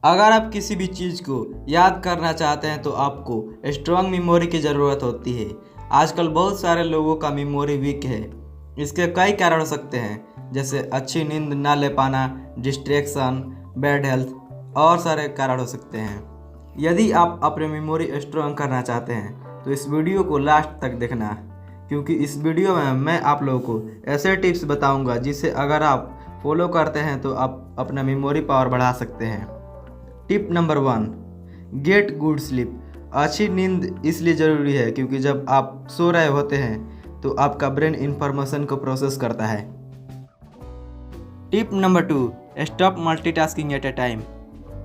अगर आप किसी भी चीज़ को याद करना चाहते हैं तो आपको स्ट्रॉन्ग मेमोरी की ज़रूरत होती है। आजकल बहुत सारे लोगों का मेमोरी वीक है। इसके कई कारण हो सकते हैं, जैसे अच्छी नींद ना ले पाना, डिस्ट्रैक्शन, बैड हेल्थ और सारे कारण हो सकते हैं। यदि आप अपनी मेमोरी स्ट्रॉन्ग करना चाहते हैं तो इस वीडियो को लास्ट तक देखना, क्योंकि इस वीडियो में मैं आप लोगों को ऐसे टिप्स बताऊंगा जिसे अगर आप फॉलो करते हैं तो आप अपना मेमोरी पावर बढ़ा सकते हैं। Tip number 1, get good sleep. अच्छी नींद इसलिए ज़रूरी है क्योंकि जब आप सो रहे होते हैं तो आपका ब्रेन इंफॉर्मेशन को प्रोसेस करता है। Tip number 2, stop multitasking at a time.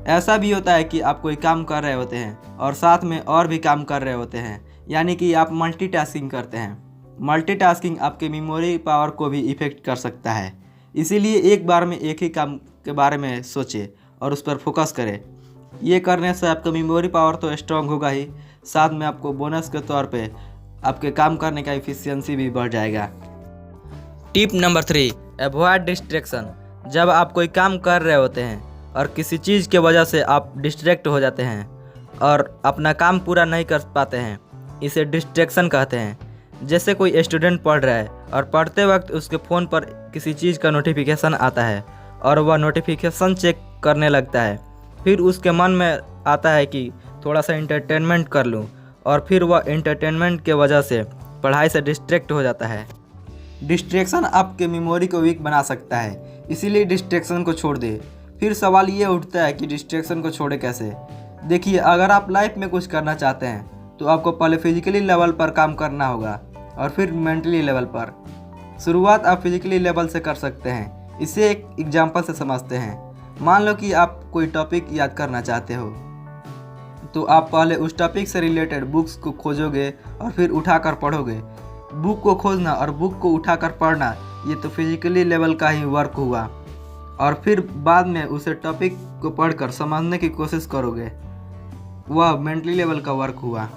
ऐसा भी होता है कि आप कोई काम कर रहे होते हैं और साथ में और भी काम कर रहे होते हैं, यानी कि आप मल्टीटास्किंग करते हैं। मल्टीटास्किंग आपके मेमोरी पावर को भी इफ़ेक्ट कर सकता है, इसीलिए एक बार में एक ही काम के बारे में सोचें और उस पर फोकस करें। ये करने से आपका मेमोरी पावर तो स्ट्रांग होगा ही, साथ में आपको बोनस के तौर पे आपके काम करने का एफिशिएंसी भी बढ़ जाएगा। Tip number 3, avoid distraction. जब आप कोई काम कर रहे होते हैं और किसी चीज़ की वजह से आप डिस्ट्रैक्ट हो जाते हैं और अपना काम पूरा नहीं कर पाते हैं, इसे डिस्ट्रैक्शन कहते हैं। जैसे कोई स्टूडेंट पढ़ रहा है और पढ़ते वक्त उसके फ़ोन पर किसी चीज़ का नोटिफिकेशन आता है और वह नोटिफिकेशन चेक करने लगता है। फिर उसके मन में आता है कि थोड़ा सा इंटरटेनमेंट कर लूं, और फिर वह इंटरटेनमेंट के वजह से पढ़ाई से डिस्ट्रैक्ट हो जाता है। डिस्ट्रैक्शन आपके मेमोरी को वीक बना सकता है, इसीलिए डिस्ट्रैक्शन को छोड़ दे। फिर सवाल ये उठता है कि डिस्ट्रैक्शन को छोड़े कैसे। देखिए, अगर आप लाइफ में कुछ करना चाहते हैं तो आपको पहले फिजिकली लेवल पर काम करना होगा और फिर मेंटली लेवल पर। शुरुआत आप फिजिकली लेवल से कर सकते हैं। इसे एक एग्जांपल से समझते हैं। मान लो कि आप कोई टॉपिक याद करना चाहते हो, तो आप पहले उस टॉपिक से रिलेटेड बुक्स को खोजोगे और फिर उठाकर पढ़ोगे। बुक को खोजना और बुक को उठाकर पढ़ना, ये तो फिजिकली लेवल का ही वर्क हुआ, और फिर बाद में उसे टॉपिक को पढ़कर समझने की कोशिश करोगे, वह मेंटली लेवल का वर्क हुआ।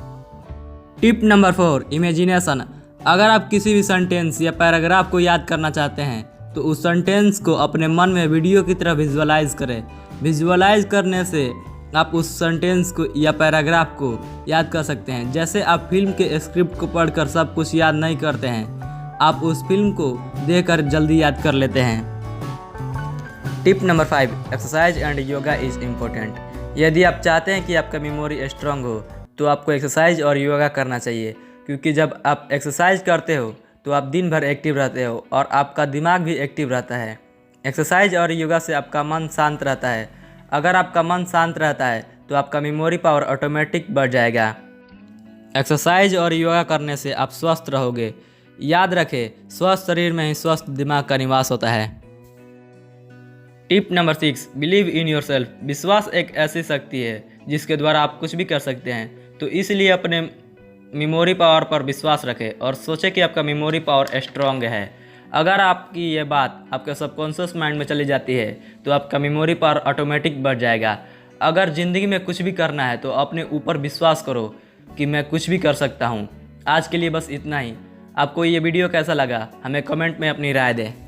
Tip number 4, imagination. अगर आप किसी भी सेंटेंस या पैराग्राफ को याद करना चाहते हैं तो उस सेंटेंस को अपने मन में वीडियो की तरह विजुअलाइज करें। विजुअलाइज करने से आप उस सेंटेंस को या पैराग्राफ को याद कर सकते हैं। जैसे आप फिल्म के स्क्रिप्ट को पढ़कर सब कुछ याद नहीं करते हैं, आप उस फिल्म को देखकर जल्दी याद कर लेते हैं। Tip number 5, exercise and yoga is important. यदि आप चाहते हैं कि आपका मेमोरी स्ट्रांग हो तो आपको एक्सरसाइज और योगा करना चाहिए, क्योंकि जब आप एक्सरसाइज करते हो तो आप दिन भर एक्टिव रहते हो और आपका दिमाग भी एक्टिव रहता है। एक्सरसाइज और योगा से आपका मन शांत रहता है। अगर आपका मन शांत रहता है तो आपका मेमोरी पावर ऑटोमेटिक बढ़ जाएगा। एक्सरसाइज और योगा करने से आप स्वस्थ रहोगे। याद रखें, स्वस्थ शरीर में ही स्वस्थ दिमाग का निवास होता है। Tip number 6, believe in yourself. विश्वास एक ऐसी शक्ति है जिसके द्वारा आप कुछ भी कर सकते हैं, तो इसलिए अपने मेमोरी पावर पर विश्वास रखें और सोचें कि आपका मेमोरी पावर स्ट्रांग है। अगर आपकी ये बात आपके सबकॉन्शियस माइंड में चली जाती है तो आपका मेमोरी पावर ऑटोमेटिक बढ़ जाएगा। अगर ज़िंदगी में कुछ भी करना है तो अपने ऊपर विश्वास करो कि मैं कुछ भी कर सकता हूँ। आज के लिए बस इतना ही। आपको ये वीडियो कैसा लगा हमें कमेंट में अपनी राय दें।